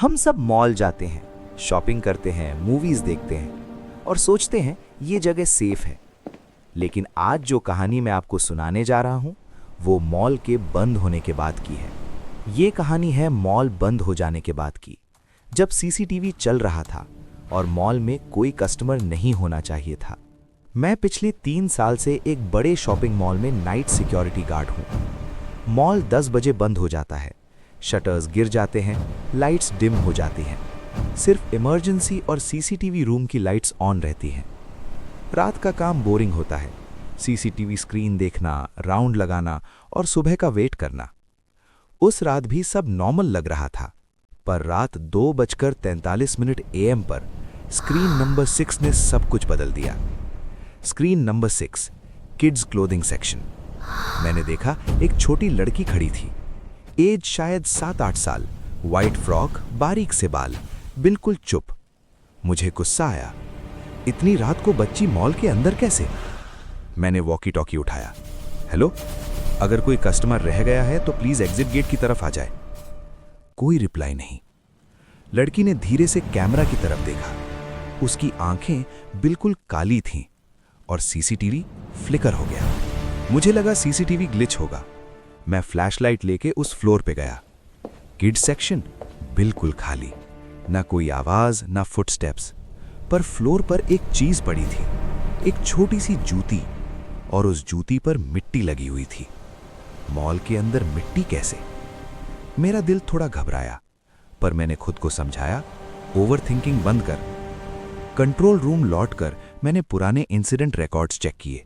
हम सब मॉल जाते हैं, शॉपिंग करते हैं, मूवीज देखते हैं और सोचते हैं ये जगह सेफ है। लेकिन आज जो कहानी मैं आपको सुनाने जा रहा हूँ वो मॉल के बंद होने के बाद की है। ये कहानी है मॉल बंद हो जाने के बाद की, जब सीसीटीवी चल रहा था और मॉल में कोई कस्टमर नहीं होना चाहिए था। मैं पिछले 3 साल से एक बड़े शॉपिंग मॉल में नाइट सिक्योरिटी गार्ड हूँ। मॉल 10 बजे बंद हो जाता है, शटर्स गिर जाते हैं, लाइट्स डिम हो जाती हैं। सिर्फ इमरजेंसी और सीसीटीवी रूम की लाइट्स ऑन रहती हैं। रात का काम बोरिंग होता है, सीसीटीवी स्क्रीन देखना, राउंड लगाना और सुबह का वेट करना। उस रात भी सब नॉर्मल लग रहा था, पर रात 2:43 AM पर स्क्रीन नंबर 6 ने सब कुछ बदल दिया। Screen number 6, kids clothing section. मैंने देखा एक छोटी लड़की खड़ी थी, एज शायद 7-8 साल, वाइट फ्रॉक, बारीक से बाल, बिल्कुल चुप। मुझे गुस्सा आया, इतनी रात को बच्ची मॉल के अंदर कैसे? मैंने वॉकी टॉकी उठाया। हेलो, अगर कोई कस्टमर रह गया है तो प्लीज एग्जिट गेट की तरफ आ जाए। कोई रिप्लाई नहीं। लड़की ने धीरे से कैमरा की तरफ देखा। उसकी आंखें बिल्कुल काली थीं और सीसीटीवी फ्लिकर हो गया। मुझे लगा सीसीटीवी ग्लिच होगा। मैं फ्लैशलाइट लेके उस फ्लोर पे गया। किड्स सेक्शन बिल्कुल खाली, ना कोई आवाज ना फुटस्टेप्स। पर फ्लोर पर एक चीज पड़ी थी, एक छोटी सी जूती, और उस जूती पर मिट्टी लगी हुई थी। मॉल के अंदर मिट्टी कैसे? मेरा दिल थोड़ा घबराया, पर मैंने खुद को समझाया, ओवरथिंकिंग बंद कर। कंट्रोल रूम लौटकर मैंने पुराने इंसिडेंट रिकॉर्ड्स चेक किए,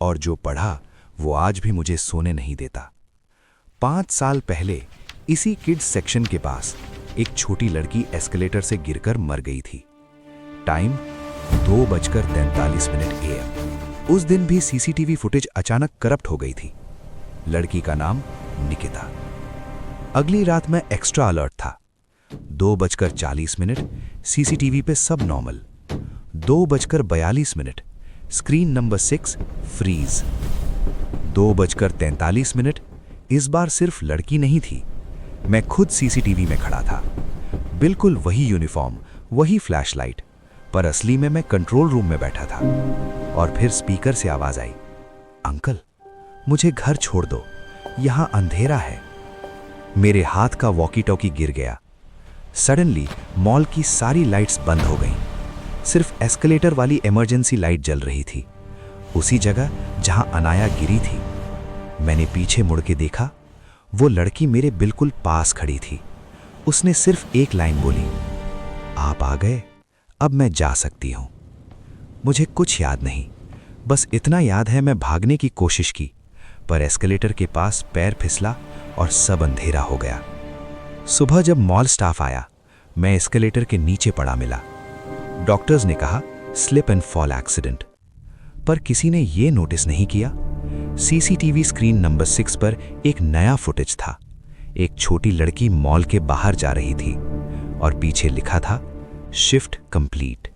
और जो पढ़ा वो आज भी मुझे सोने नहीं देता। 5 साल पहले इसी किड्स सेक्शन के पास एक छोटी लड़की एस्केलेटर से गिरकर मर गई थी। Time 2:43 AM। उस दिन भी सीसीटीवी फुटेज अचानक करप्ट हो गई थी। लड़की का नाम निकिता। अगली रात मैं एक्स्ट्रा अलर्ट था। 2:40 सीसीटीवी पे सब नॉर्मल। 2:42 screen number 6 freeze. 2:43 इस बार सिर्फ लड़की नहीं थी, मैं खुद सीसीटीवी में खड़ा था। बिल्कुल वही यूनिफॉर्म, वही फ्लैशलाइट, पर असली में मैं कंट्रोल रूम में बैठा था। और फिर स्पीकर से आवाज आई, अंकल मुझे घर छोड़ दो, यहां अंधेरा है। मेरे हाथ का वॉकी टॉकी गिर गया। सडनली मॉल की सारी लाइट्स बंद हो गईं। सिर्फ एस्केलेटर वाली इमरजेंसी लाइट जल रही थी, उसी जगह जहां अनाया गिरी थी। मैंने पीछे मुड़ के देखा, वो लड़की मेरे बिल्कुल पास खड़ी थी। उसने सिर्फ एक लाइन बोली, आप आ गए, अब मैं जा सकती हूं। मुझे कुछ याद नहीं, बस इतना याद है मैं भागने की कोशिश की, पर एस्केलेटर के पास पैर फिसला और सब अंधेरा हो गया। सुबह जब मॉल स्टाफ आया, मैं एस्केलेटर के नीचे पड़ा मिला। डॉक्टर्स ने कहा स्लिप एंड फॉल एक्सीडेंट, पर किसी ने यह नोटिस नहीं किया। सीसीटीवी स्क्रीन नंबर 6 पर एक नया फुटेज था। एक छोटी लड़की मॉल के बाहर जा रही थी और पीछे लिखा था शिफ्ट कंप्लीट।